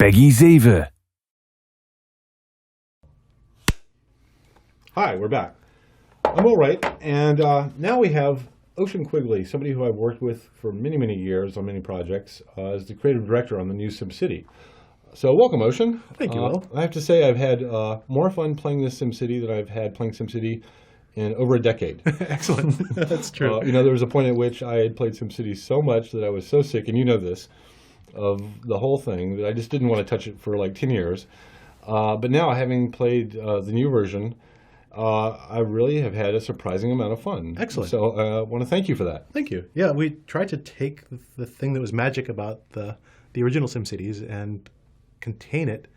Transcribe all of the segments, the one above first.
Peggy 7. Hi, we're back. I'm Will Wright, and now we have Ocean Quigley, somebody who I've worked with for many, many years on many projects, as the creative director on the new SimCity. So welcome, Ocean. Thank you, Will. I have to say I've had more fun playing this SimCity than I've had playing SimCity in over a decade. Excellent. That's true. There was a point at which I had played SimCity so much that I was so sick, and you know this, of the whole thing, that I just didn't want to touch it for like 10 years. But now, having played the new version, I really have had a surprising amount of fun. Excellent. So I want to thank you for that. Thank you. Yeah, we tried to take the thing that was magic about the original SimCities and contain it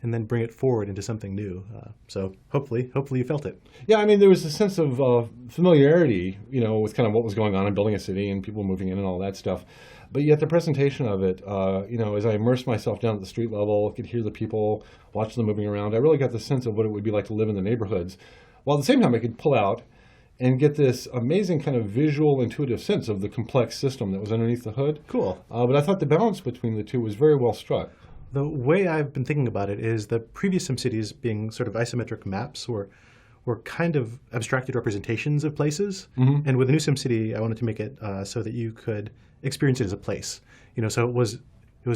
and then bring it forward into something new. So hopefully you felt it. Yeah, I mean, there was a sense of familiarity, with kind of what was going on in building a city and people moving in and all that stuff. But yet the presentation of it, as I immersed myself down at the street level, could hear the people, watch them moving around, I really got the sense of what it would be like to live in the neighborhoods. While at the same time I could pull out and get this amazing kind of visual, intuitive sense of the complex system that was underneath the hood. Cool. But I thought the balance between the two was very well struck. The way I've been thinking about it is the previous SimCities being sort of isometric maps were kind of abstracted representations of places. Mm-hmm. And with the new SimCity, I wanted to make it so that you could experience it as a place. So it was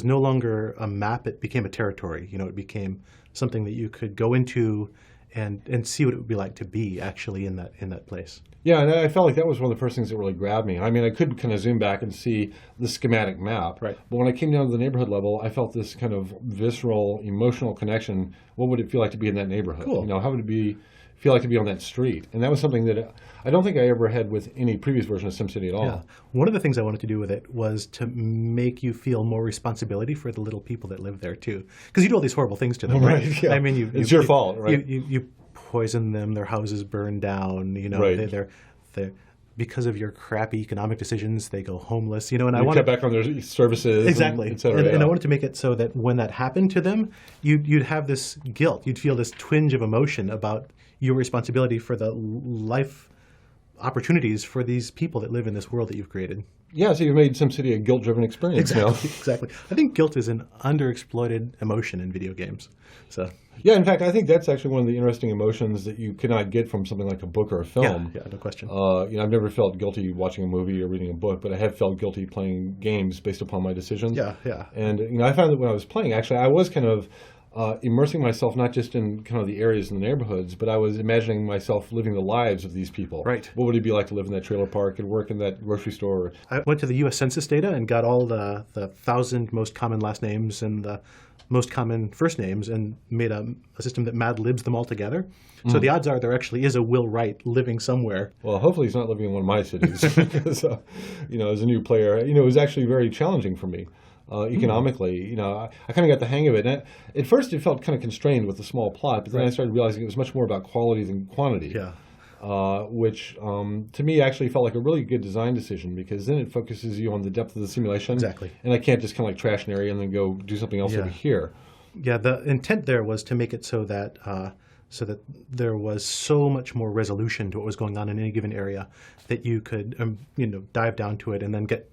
no longer a map, it became a territory. It became something that you could go into and see what it would be like to be actually in that place. Yeah, and I felt like that was one of the first things that really grabbed me. I mean, I could kind of zoom back and see the schematic map, right. But when I came down to the neighborhood level, I felt this kind of visceral, emotional connection. What would it feel like to be in that neighborhood? Cool. How would it feel like to be on that street? And that was something that I don't think I ever had with any previous version of SimCity at all. Yeah. One of the things I wanted to do with it was to make you feel more responsibility for the little people that live there too, because you do all these horrible things to them, right? Yeah. I mean, it's your fault, right? You poison them, their houses burn down. Right. They're because of your crappy economic decisions, they go homeless. And I want to cut back on their services, exactly, et cetera, and I wanted to make it so that when that happened to them, you'd have this guilt, you'd feel this twinge of emotion about your responsibility for the life opportunities for these people that live in this world that you've created. Yeah, so you've made SimCity a guilt-driven experience now. Exactly. I think guilt is an underexploited emotion in video games. So. Yeah, in fact, I think that's actually one of the interesting emotions that you cannot get from something like a book or a film. Yeah, no question. I've never felt guilty watching a movie or reading a book, but I have felt guilty playing games based upon my decisions. Yeah. And I found that when I was playing, actually, I was kind of immersing myself not just in kind of the areas and the neighborhoods, but I was imagining myself living the lives of these people. Right. What would it be like to live in that trailer park and work in that grocery store? I went to the U.S. Census data and got all the 1,000 most common last names and the most common first names and made a system that mad libs them all together. So the odds are there actually is a Will Wright living somewhere. Well, hopefully he's not living in one of my cities because, as a new player, it was actually very challenging for me. Economically, I kind of got the hang of it. And at first, it felt kind of constrained with the small plot, but then I started realizing it was much more about quality than quantity. Yeah. Which to me actually felt like a really good design decision because then it focuses you on the depth of the simulation. Exactly. And I can't just kind of like trash an area and then go do something else over here. Yeah, the intent there was to make it so that there was so much more resolution to what was going on in any given area that you could dive down to it and then get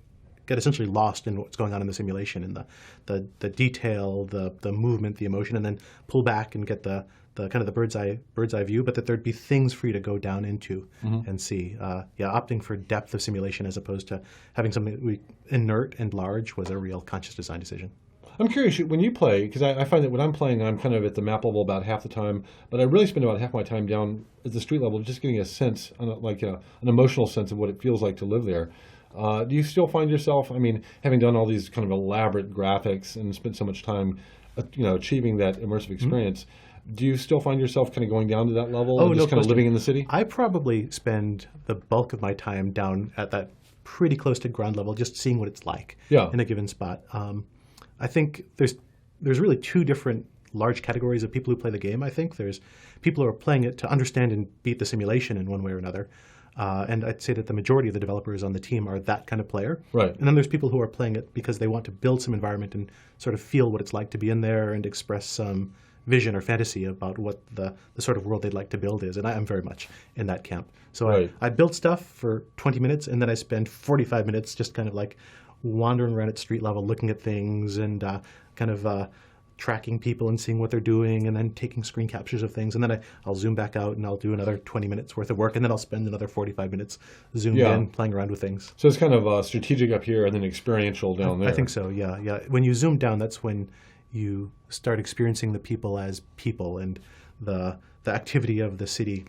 essentially lost in what's going on in the simulation and the detail, the movement, the emotion, and then pull back and get the kind of the bird's eye view, but that there'd be things for you to go down into and see. Opting for depth of simulation as opposed to having something inert and large was a real conscious design decision. I'm curious, when you play, because I find that when I'm playing, I'm kind of at the map level about half the time, but I really spend about half my time down at the street level just getting a sense, like an emotional sense of what it feels like to live there. Do you still find yourself, having done all these kind of elaborate graphics and spent so much time, achieving that immersive experience, do you still find yourself kind of going down to that level and just kind of living in the city? I probably spend the bulk of my time down at that pretty close to ground level, just seeing what it's like in a given spot. I think there's really two different large categories of people who play the game. I think there's people who are playing it to understand and beat the simulation in one way or another. And I'd say that the majority of the developers on the team are that kind of player. Right. And then there's people who are playing it because they want to build some environment and sort of feel what it's like to be in there and express some vision or fantasy about what the sort of world they'd like to build is. And I am very much in that camp. So I build stuff for 20 minutes and then I spend 45 minutes just kind of like wandering around at street level, looking at things and kind of tracking people and seeing what they're doing, and then taking screen captures of things, and then I'll zoom back out and I'll do another 20 minutes worth of work, and then I'll spend another 45 minutes zoomed Yeah. in playing around with things. So it's kind of strategic up here and then experiential down there. I think so. Yeah, yeah. When you zoom down, that's when you start experiencing the people as people, and the activity of the city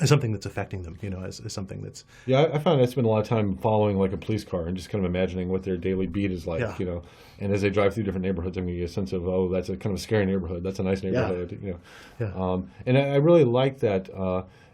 as something that's affecting them, as something that's... Yeah, I found I spend a lot of time following like a police car and just kind of imagining what their daily beat is like, Yeah. And as they drive through different neighborhoods, I'm going to get a sense of, oh, that's a kind of scary neighborhood. That's a nice neighborhood, Yeah. And I really like that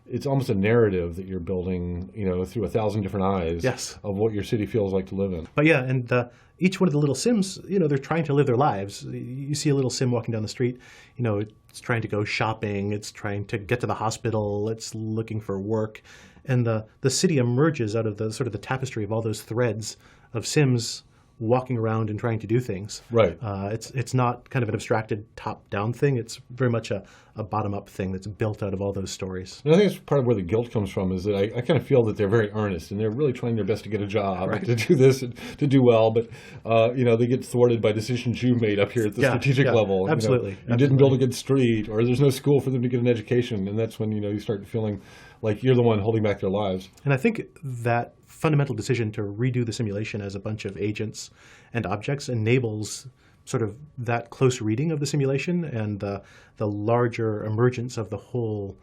it's almost a narrative that you're building, through 1,000 different eyes Yes. of what your city feels like to live in. But yeah, and each one of the little Sims, they're trying to live their lives. You see a little Sim walking down the street, it's trying to go shopping, it's trying to get to the hospital, it's looking for work. And the city emerges out of the sort of the tapestry of all those threads of Sims walking around and trying to do things. Right. It's not kind of an abstracted top-down thing. It's very much a bottom-up thing that's built out of all those stories. And I think it's part of where the guilt comes from is that I kind of feel that they're very earnest and they're really trying their best to get a job, Right. to do this, and to do well, but they get thwarted by decisions you've made up here at the strategic level. Absolutely. You didn't build a good street, or there's no school for them to get an education, and that's when you start feeling like you're the one holding back their lives. And I think that fundamental decision to redo the simulation as a bunch of agents and objects enables sort of that close reading of the simulation and the larger emergence of the whole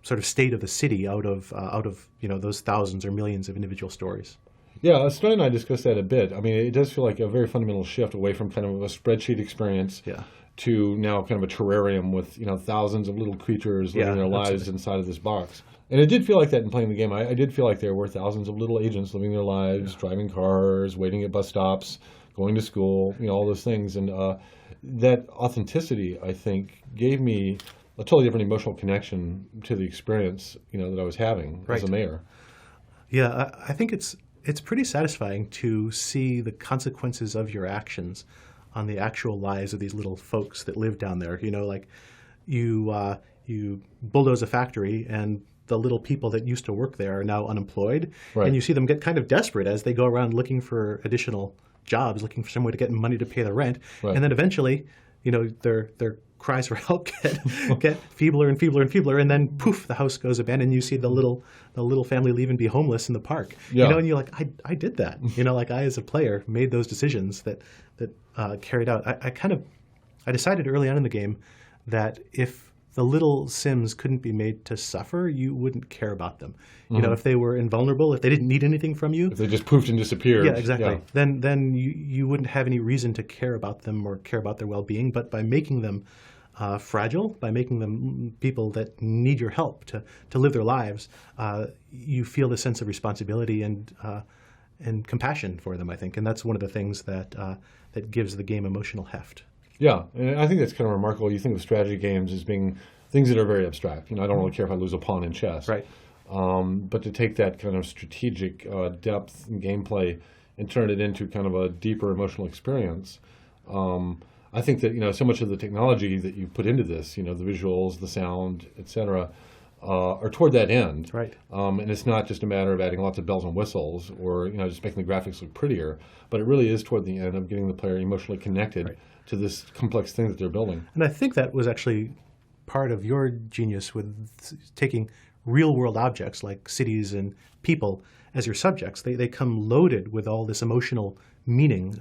sort of state of the city out of those thousands or millions of individual stories. Yeah, Stone and I discussed that a bit. I mean, it does feel like a very fundamental shift away from kind of a spreadsheet experience to now kind of a terrarium with thousands of little creatures living their lives inside of this box. And it did feel like that in playing the game. I did feel like there were thousands of little agents living their lives, driving cars, waiting at bus stops, going to school, all those things. And that authenticity, I think, gave me a totally different emotional connection to the experience, that I was having as a mayor. Yeah, I think it's pretty satisfying to see the consequences of your actions on the actual lives of these little folks that live down there. Like you bulldoze a factory and the little people that used to work there are now unemployed. Right. And you see them get kind of desperate as they go around looking for additional jobs, looking for some way to get money to pay the rent. Right. And then eventually, their cries for help get feebler and feebler and feebler, and then poof, the house goes abandoned. You see the little family leave and be homeless in the park. Yeah. And you're like, I did that. Like I as a player made those decisions that carried out. I decided early on in the game that if the little Sims couldn't be made to suffer, you wouldn't care about them. If they were invulnerable, if they didn't need anything from you, If they just poofed and disappeared. yeah, exactly. Yeah. Then you wouldn't have any reason to care about them or care about their well-being. But by making them fragile, by making them people that need your help to live their lives, you feel the sense of responsibility and compassion for them, I think. And that's one of the things that gives the game emotional heft. Yeah, and I think that's kind of remarkable. You think of strategy games as being things that are very abstract. I don't really care if I lose a pawn in chess. Right. But to take that kind of strategic depth and gameplay and turn it into kind of a deeper emotional experience, I think that so much of the technology that you put into this, the visuals, the sound, etc., are toward that end. Right. And it's not just a matter of adding lots of bells and whistles or just making the graphics look prettier, but it really is toward the end of getting the player emotionally connected to this complex thing that they're building. And I think that was actually part of your genius with taking real-world objects like cities and people as your subjects. They come loaded with all this emotional meaning.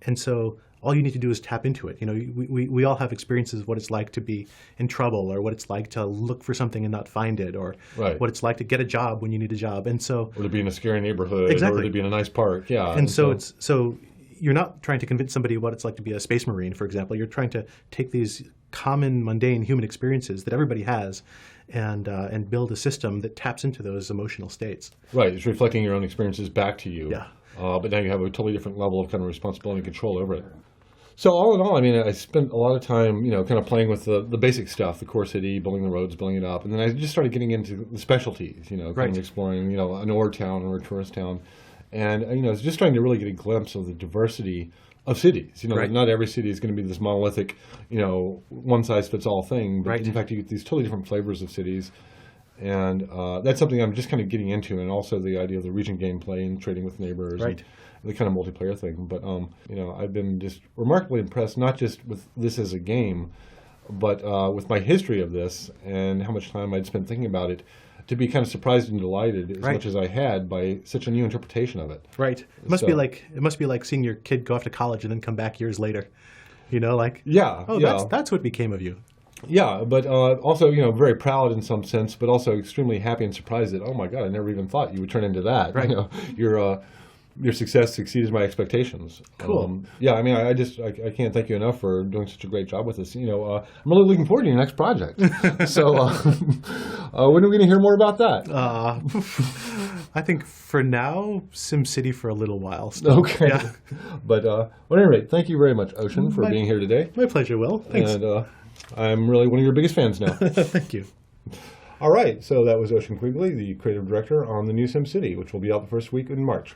And so all you need to do is tap into it. We all have experiences of what it's like to be in trouble, or what it's like to look for something and not find it, or what it's like to get a job when you need a job. And so, or to be in a scary neighborhood, exactly. or to be in a nice park. Yeah. And so you're not trying to convince somebody what it's like to be a space marine, for example. You're trying to take these common, mundane human experiences that everybody has and build a system that taps into those emotional states. Right. It's reflecting your own experiences back to you. Yeah. But now you have a totally different level of kind of responsibility and control over it. So all in all, I spent a lot of time, kind of playing with the basic stuff, the core city, building the roads, building it up. And then I just started getting into the specialties, kind of exploring, an ore town or a tourist town. And, it's just trying to really get a glimpse of the diversity of cities. Not every city is going to be this monolithic, one-size-fits-all thing. But in fact, you get these totally different flavors of cities. And that's something I'm just kind of getting into. And also the idea of the region gameplay and trading with neighbors. the kind of multiplayer thing. But I've been just remarkably impressed, not just with this as a game, but with my history of this and how much time I'd spent thinking about it, to be kind of surprised and delighted as much as I had by such a new interpretation of it. Right. It must be like seeing your kid go off to college and then come back years later. That's what became of you. Yeah, but also, very proud in some sense, but also extremely happy and surprised that, oh my God, I never even thought you would turn into that. Right. Your success exceeds my expectations. Cool. I can't thank you enough for doing such a great job with this. I'm really looking forward to your next project. So when are we going to hear more about that? I think for now, SimCity for a little while still. Okay. Yeah. But at any rate, thank you very much, Ocean, for being here today. My pleasure, Will. Thanks. And I'm really one of your biggest fans now. Thank you. All right, so that was Ocean Quigley, the creative director on the new SimCity, which will be out the first week in March.